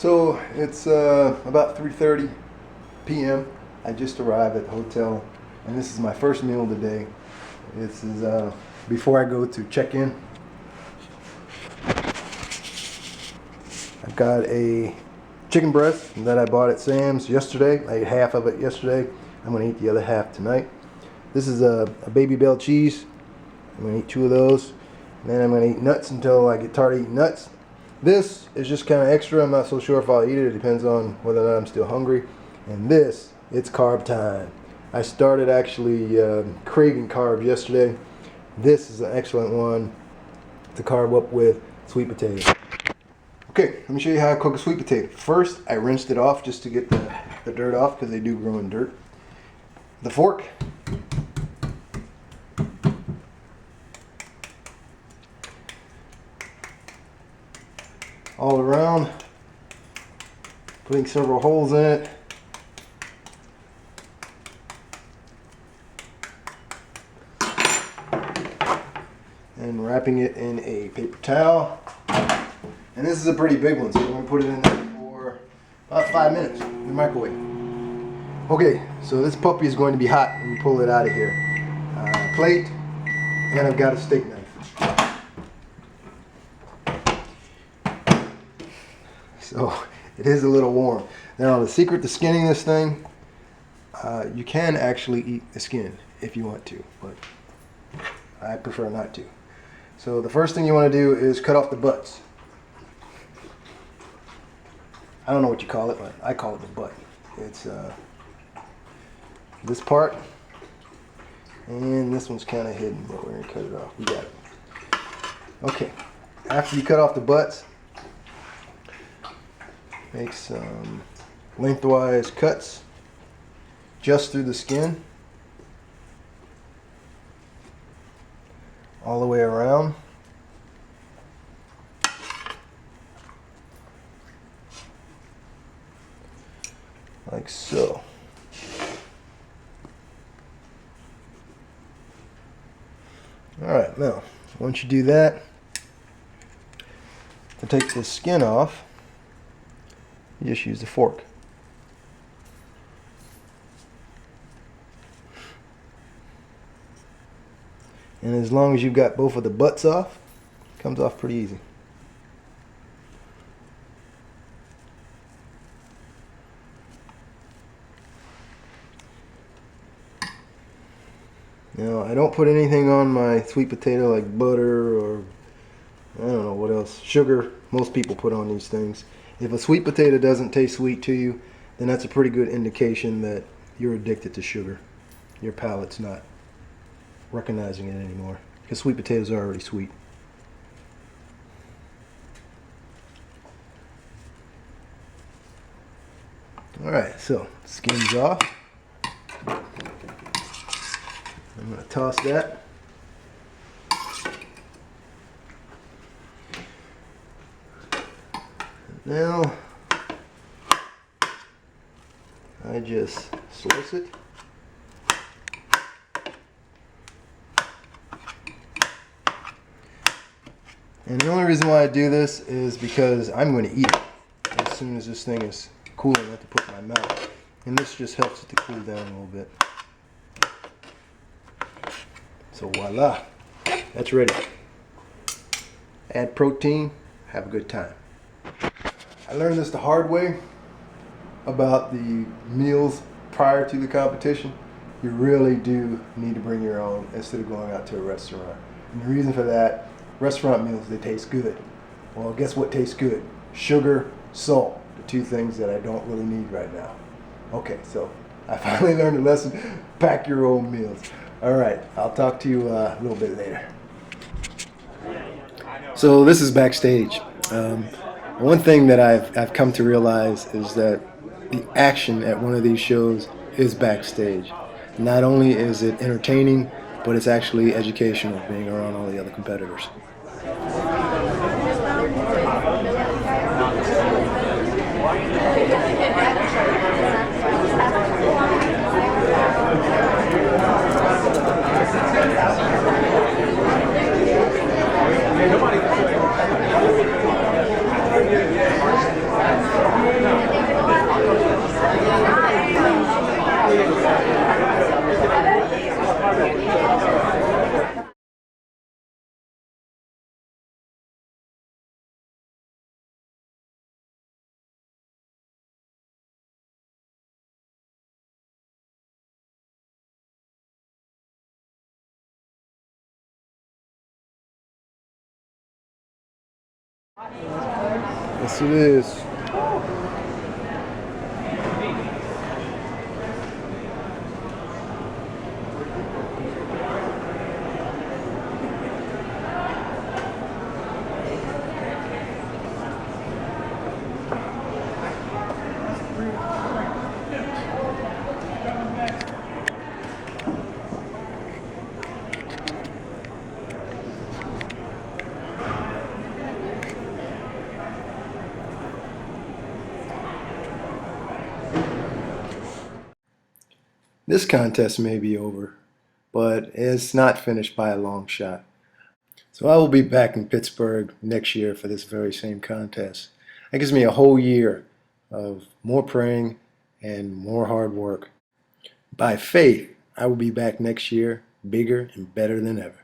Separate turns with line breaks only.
So it's about 3:30 p.m. I just arrived at the hotel, and this is my first meal of the day. This is before I go to check in. I've got a chicken breast that I bought at Sam's yesterday. I ate half of it yesterday. I'm going to eat the other half tonight. This is a Baby Bell cheese. I'm going to eat 2 of those. And then I'm going to eat nuts until I get tired of eating nuts. This is just kind of extra. I'm not so sure if I'll eat it. It depends on whether or not I'm still hungry. And this, it's carb time. I started actually craving carbs yesterday. This is an excellent one to carb up with sweet potato. Okay, let me show you how I cook a sweet potato. First, I rinsed it off just to get the dirt off, because they do grow in dirt. The fork. All around, putting several holes in it. And wrapping it in a paper towel. And this is a pretty big one, so we're going to put it in there for about 5 minutes in the microwave. Okay, so this puppy is going to be hot when we pull it out of here. Plate, and I've got a steak knife. So it is a little warm. Now the secret to skinning this thing, you can actually eat the skin if you want to, but I prefer not to. So the first thing you want to do is cut off the butts. I don't know what you call it, but I call it the butt. It's this part, and this one's kind of hidden, but we're going to cut it off. We got it. Okay, after you cut off the butts, make some lengthwise cuts just through the skin, all the way around. Like so. Alright, now, once you do that, to take the skin off, you just use the fork. And as long as you've got both of the butts off, it comes off pretty easy. Now, I don't put anything on my sweet potato like butter or I don't know what else. Sugar, most people put on these things. If a sweet potato doesn't taste sweet to you, then that's a pretty good indication that you're addicted to sugar. Your palate's not recognizing it anymore, because sweet potatoes are already sweet. Alright, so skin's off. I'm going to toss that. Now, I just slice it. And the only reason why I do this is because I'm going to eat it as soon as this thing is cool enough to put in my mouth. And this just helps it to cool down a little bit. So voila, that's ready. Add protein, have a good time. I learned this the hard way about the meals prior to the competition. You really do need to bring your own instead of going out to a restaurant. And the reason for that, restaurant meals, they taste good. Well, guess what tastes good? Sugar, salt, the 2 things that I don't really need right now. Okay, so I finally learned a lesson. Pack your own meals. All right, I'll talk to you a little bit later. So this is Backstage. One thing that I've come to realize is that the action at one of these shows is backstage. Not only is it entertaining, but it's actually educational, being around all the other competitors. Yes, it is. This contest may be over, but it's not finished by a long shot. So I will be back in Pittsburgh next year for this very same contest. That gives me a whole year of more praying and more hard work. By faith, I will be back next year, bigger and better than ever.